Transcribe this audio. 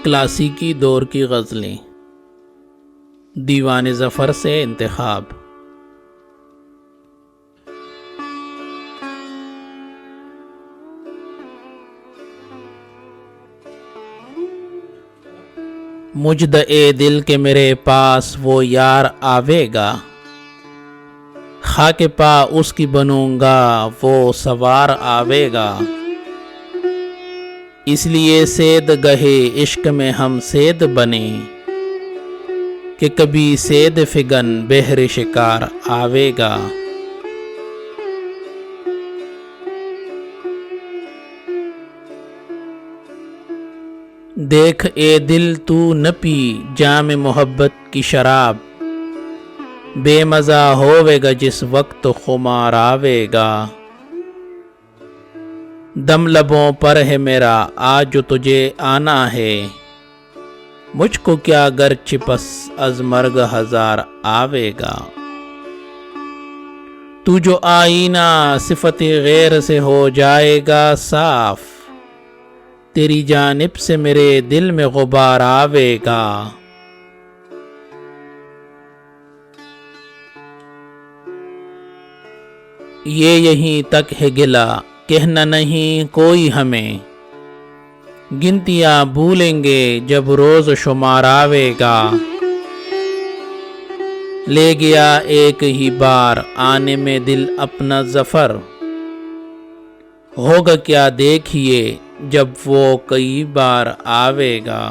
क्लासिकी दौर की गज़लें दीवान ज़फ़र से इंतखाब। मुजदे दिल के मेरे पास वो यार आवेगा, खाके पा उसकी बनूंगा वो सवार आवेगा। इसलिए सेद गहे इश्क में हम सेद बने कि कभी सेद फिगन बहरे शिकार आवेगा। देख ए दिल तू न पी जाम मोहब्बत की शराब, बेमज़ा होवेगा जिस वक्त खुमार आवेगा। दम लबों पर है मेरा आज जो तुझे आना है, मुझको क्या गर चिपस अज मर्ग हजार आवेगा। तू जो आईना सिफत गैर से हो जाएगा साफ, तेरी जानिब से मेरे दिल में गुबार आवेगा। ये यहीं तक है गिला कहना नहीं कोई हमें, गिनतियां भूलेंगे जब रोज शुमार आवेगा। ले गया एक ही बार आने में दिल अपना ज़फ़र, होगा क्या देखिए जब वो कई बार आवेगा।